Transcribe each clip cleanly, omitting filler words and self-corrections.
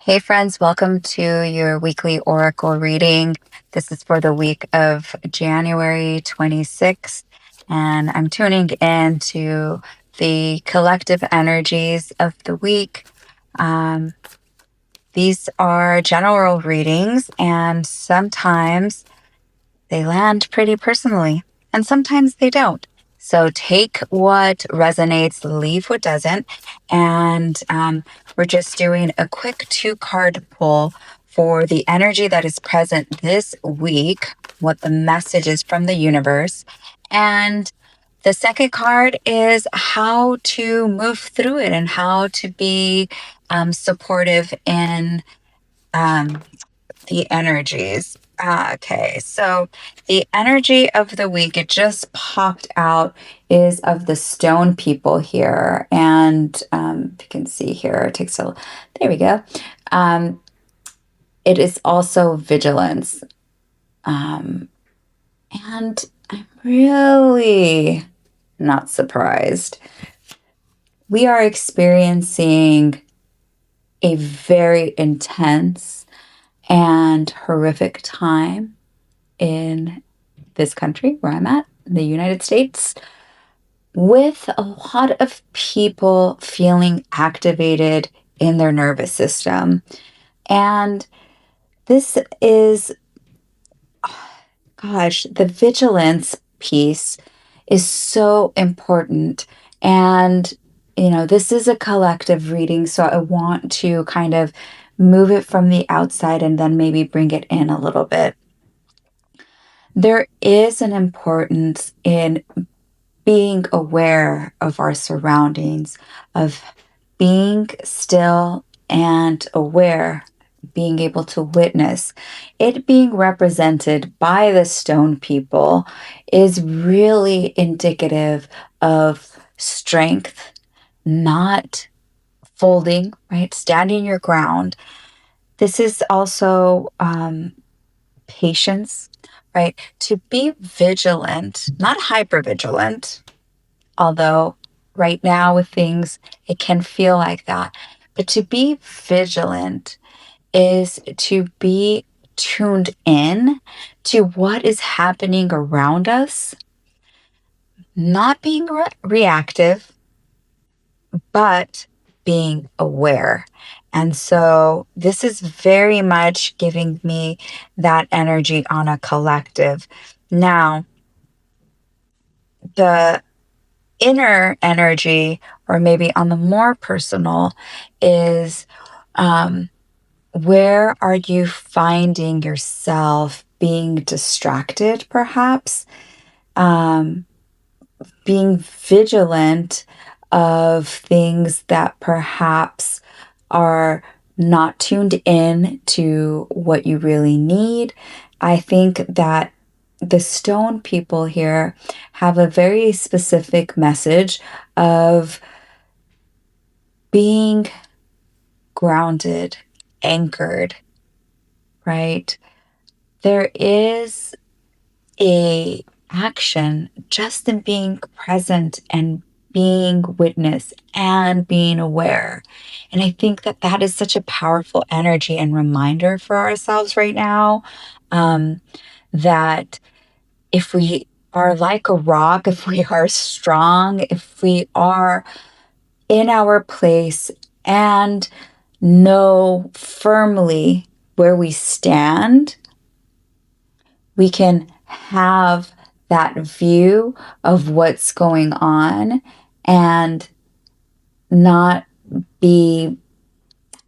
Hey, friends, welcome to your weekly Oracle reading. This is for the week of January 26th, and I'm tuning in to the collective energies of the week. These are general readings, and sometimes they land pretty personally, and sometimes they don't. So take what resonates, leave what doesn't. And we're just doing a quick 2-card pull for the energy that is present this week, what the message is from the universe. And the second card is how to move through it and how to be supportive in the energies. Okay, so the energy of the week, it just popped out, is of the stone people here. And you can see here, it takes a, there we go. It is also vigilance. And I'm really not surprised. We are experiencing a very intense and horrific time in this country where I'm at, the United States, with a lot of people feeling activated in their nervous system. And this is, gosh, the vigilance piece is so important. And, this is a collective reading, so I want to kind of move it from the outside and then maybe bring it in a little bit. There is an importance in being aware of our surroundings, of being still and aware, being able to witness. It being represented by the stone people is really indicative of strength, not folding, right? Standing your ground. This is also patience, right? To be vigilant, not hyper vigilant, although right now with things, it can feel like that. But to be vigilant is to be tuned in to what is happening around us, not being reactive, but being aware. And so this is very much giving me that energy on a collective. Now, the inner energy, or maybe on the more personal, is where are you finding yourself being distracted, perhaps? Being vigilant of things that perhaps are not tuned in to what you really need. I think that the stone people here have a very specific message of being grounded, anchored, right? There is a action just in being present and being witness and being aware. And I think that that is such a powerful energy and reminder for ourselves right now, that if we are like a rock, if we are strong, if we are in our place and know firmly where we stand, we can have that view of what's going on and not be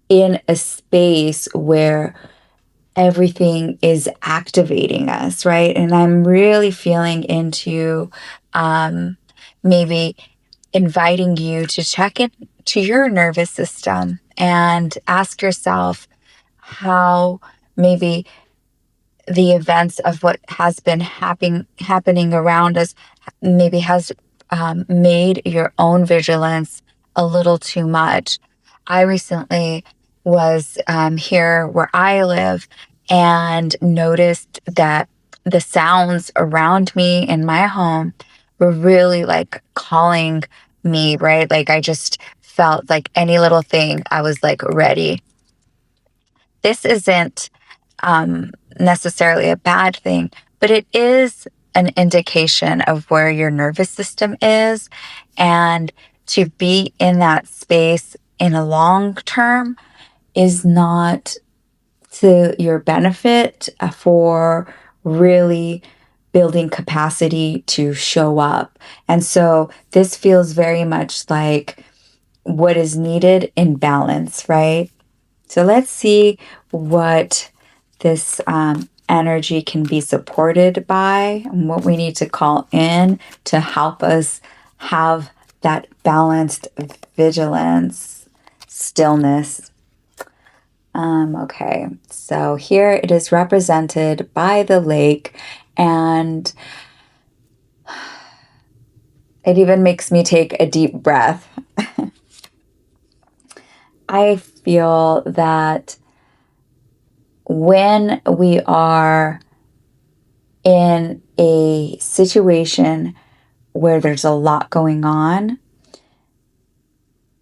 in a space where everything is activating us, right? And I'm really feeling into maybe inviting you to check in to your nervous system and ask yourself how maybe the events of what has been happening around us maybe has made your own vigilance a little too much. I recently was here where I live and noticed that the sounds around me in my home were really like calling me, right? Like I just felt like any little thing, I was like ready. this isn't necessarily a bad thing, but it is an indication of where your nervous system is. And to be in that space in a long term is not to your benefit for really building capacity to show up. And so this feels very much like what is needed in balance, right? So let's see what this energy can be supported by and what we need to call in to help us have that balanced vigilance, stillness. Okay, so here it is represented by the lake, and it even makes me take a deep breath. I feel that when we are in a situation where there's a lot going on,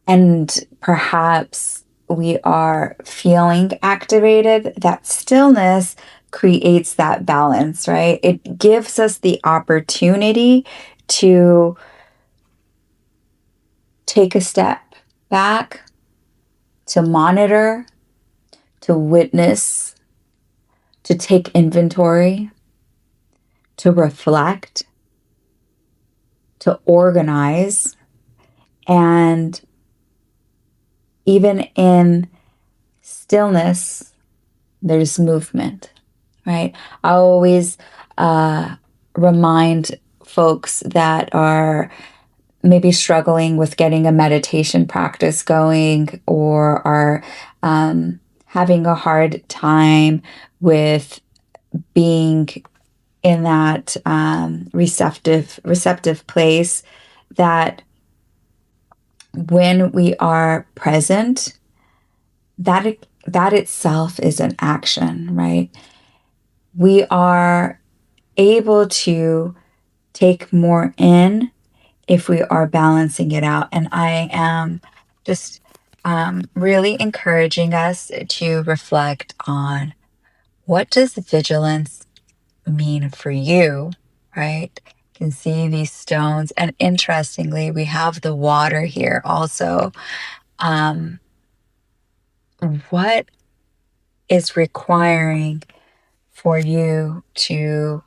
and perhaps we are feeling activated, that stillness creates that balance, right? It gives us the opportunity to take a step back, to monitor, to witness, to take inventory, to reflect, to organize, and even in stillness, there's movement, right? I always remind folks that are maybe struggling with getting a meditation practice going or are having a hard time with being in that receptive place, that when we are present, that itself is an action, right? We are able to take more in if we are balancing it out. And I am just really encouraging us to reflect on, what does vigilance mean for you, right? You can see these stones. And interestingly, we have the water here also. What is requiring for you to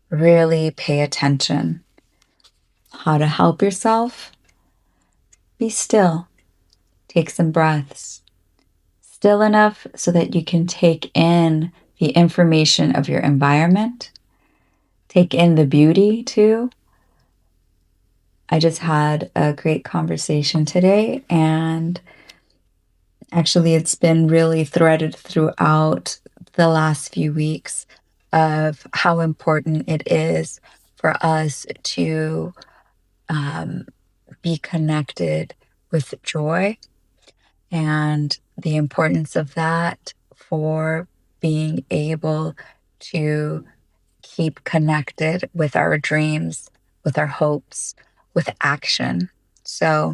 really pay attention? How to help yourself? Be still. Take some breaths. Still enough so that you can take in the information of your environment. Take in the beauty too. I just had a great conversation today, and actually, it's been really threaded throughout the last few weeks of how important it is for us to be connected with joy, and the importance of that for being able to keep connected with our dreams, with our hopes, with action. So,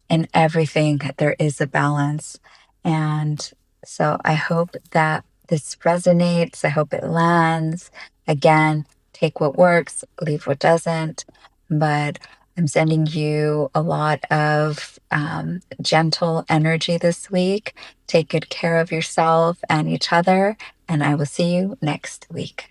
in everything, there is a balance. And so I hope that this resonates. I hope it lands. Again, take what works, leave what doesn't. But I'm sending you a lot of gentle energy this week. Take good care of yourself and each other. And I will see you next week.